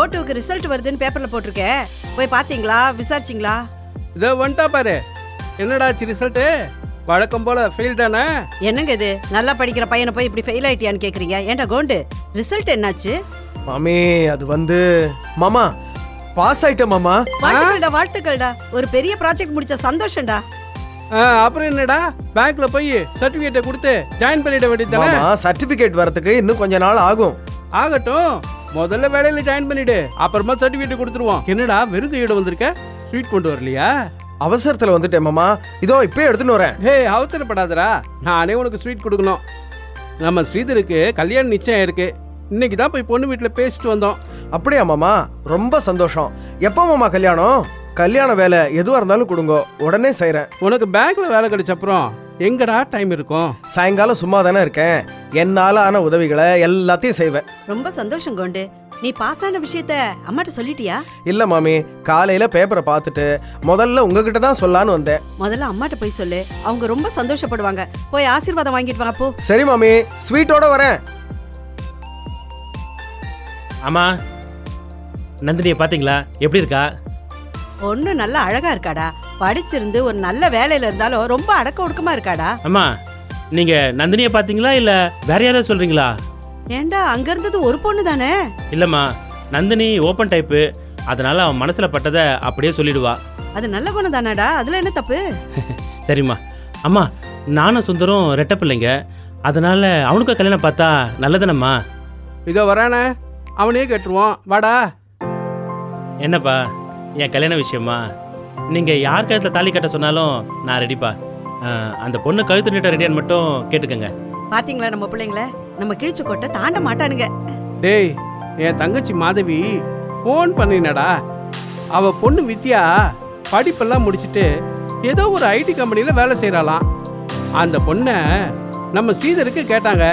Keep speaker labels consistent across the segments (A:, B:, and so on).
A: ஓட்டுக்கு ரிசல்ட் வருதுன்னு பேப்பர்ல போட்டிருக்கேன். போய் பாத்தீங்களா, விசாரிச்சிங்களா?
B: இதோ வந்துட்டா பாரு. என்னடாச்சு ரிசல்ட்டு? வழக்கம் போல ஃபெயில் தானே?
A: என்னங்க இது, நல்லா படிக்கிற பையனை போய் இப்படி ஃபெயில் ஆயிட்டியான்னு கேக்குறீங்க? ஏன்டா கோண்டு, ரிசல்ட் என்னாச்சு?
C: மாமி அது மாமா பாஸ் ஆயிட்டேன் மாமா.
A: வாழ்த்துக்கள்டா வாழ்த்துக்கள்டா, ஒரு பெரிய ப்ராஜெக்ட் முடிச்ச சந்தோஷம்டா.
B: அப்புறம் என்னடா, பேங்க்ல போய் சர்டிபிகேட்டை கொடுத்து ஜாயின் பண்ணிட வேண்டியது தானே?
C: மாமா சர்டிபிகேட் வரதுக்கு இன்னும் கொஞ்ச நாள் ஆகும்.
B: ஆகட்டும், முதல்ல வேலையில ஜாயின் பண்ணிடு, அப்புறமா சர்டிபிகேட் கொடுத்துருவோம். என்னடா வெறும் கையோட வந்திருக்க? ஸ்வீட் கொண்டு வரலையா?
C: அவசரத்துல வந்துட்டேன் மாமா, இதோ இப்பயே எடுத்துன்னு வரேன்.
B: ஹே, அவசரப்படாதடா, நானே உனக்கு ஸ்வீட் கொடுக்கணும். நம்ம ஸ்ரீதருக்கு கல்யாணம் நிச்சயம் இருக்கு. இன்னைக்கு தான் போய் பொண்ணு வீட்டுல பேசிட்டு வந்தோம்.
C: அப்படியா மாமா, ரொம்ப சந்தோஷம். எப்போ மாமா கல்யாணம்? கல்யாண வேலை எதுவா இருந்தாலும் கொடுங்க, உடனே செய்றேன்.
B: உனக்கு பேங்க்ல வேலை கிடைச்ச அப்புறம் எங்கடா டைம் இருக்கும்?
C: சாயங்காலம் சும்மா தானே இருக்கேன், என்னால ஆன உதவிகளை எல்லாத்தையும் செய்வேன்.
A: ரொம்ப சந்தோஷம் கோண்டு. நீ பாஸ் ஆன விஷயத்த அம்மாட்ட சொல்லிட்டியா?
C: இல்ல மாமி, காலையில பேப்பரை பார்த்துட்டு முதல்ல உங்ககிட்ட தான் சொல்லலான்னு வந்தேன்.
A: முதல்ல அம்மாட்ட போய் சொல்லு, அவங்க ரொம்ப சந்தோஷப்படுவாங்க. போய் ஆசீர்வாதம் வாங்கிட்டு வாங்க போ.
C: சரி மாமி, ஸ்வீட்டோட வரேன்.
D: ஆமா, நந்தினியை பாத்தீங்களா? எப்படி இருக்கா?
A: பொண்ணு நல்லா அழகா இருக்காடா. படிச்சிருந்து ஒரு நல்ல வேலையில இருந்தாலும் ரொம்ப அடக்க ஒடுக்கமா இருக்காடா.
D: அம்மா, நீங்க நந்தினியை பாத்தீங்களா இல்ல வேற யாராவது சொல்றீங்களா?
A: ஏண்டா, அங்க இருந்தது ஒரு பொண்ணு தானே?
D: இல்லம்மா, நந்தினி ஓப்பன் டைப்பு, அதனால அவன் மனசுல பட்டதை அப்படியே சொல்லிடுவா.
A: அது நல்ல குணம் தானடா, அதுல என்ன தப்பு?
D: சரிம்மா. அம்மா, நானும் சுந்தரம் ரெட்ட பிள்ளைங்க, அதனால அவனுக்கு கல்யாணம் பார்த்தா நல்லதானம்மா?
B: இதோ வரானே, அவனே கேட்டுருவான். வாடா.
D: என்னப்பா, என் கல்யாண விஷயமா? நீங்க யார் கழுத்துல தாலி கட்ட சொன்னாலும் நான் ரெடிப்பா. அந்த பொண்ணு கழுத்து நீட்ட ரெடியான்னு மட்டும் கேட்டுக்கங்க.
A: பாத்தீங்களா நம்ம பிள்ளைங்கள, நம்ம கிழிச்சு கொட்ட தாண்ட மாட்டானுங்க.
B: டேய், என் தங்கச்சி மாதவி ஃபோன் பண்ணினடா. அவ பொண்ணு வித்யா படிப்பெல்லாம் முடிச்சுட்டு ஏதோ ஒரு ஐடி கம்பெனியில் வேலை செய்கிறாளாம். அந்த பொண்ணை நம்ம ஸ்ரீதருக்கு கேட்டாங்க.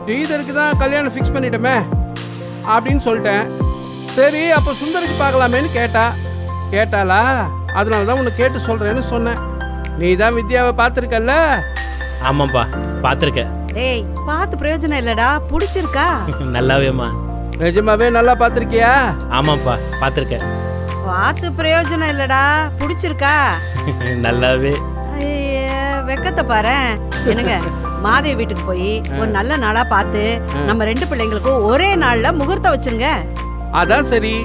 B: ஸ்ரீதருக்கு தான் கல்யாணம் ஃபிக்ஸ் பண்ணிட்டோமே அப்படின்னு சொல்லிட்டேன். சரி, அப்போ சுந்தருக்கு பார்க்கலாமேன்னு கேட்டாளா? அதனால தான் உன்னை கேட்டு சொல்கிறேன்னு சொன்னேன். நீ தான் வித்யாவை பார்த்துருக்கல்ல?
D: ஆமாப்பா, பார்த்துருக்கேன்.
A: டேய், பார்த்து பிரயோஜனம் இல்லடா, பிடிச்சிருக்கா?
D: நல்லாவேம்மா.
B: நிஜமாவே நல்லா பார்த்துருக்கியா?
D: ஆமாப்பா, பார்த்துருக்கேன்.
A: பார்த்து பிரயோஜனம் இல்லடா, பிடிச்சிருக்கா?
D: நல்லாவே.
A: வெக்கத்தை பாரு. என்னங்க, மாதவி வீட்டுக்கு போய் ஒரு நல்ல நாளா பார்த்து நம்ம ரெண்டு பிள்ளைங்களுக்கும் ஒரே நாள்ல முகூர்த்தம் வச்சிருங்க.
B: அதான் சரி.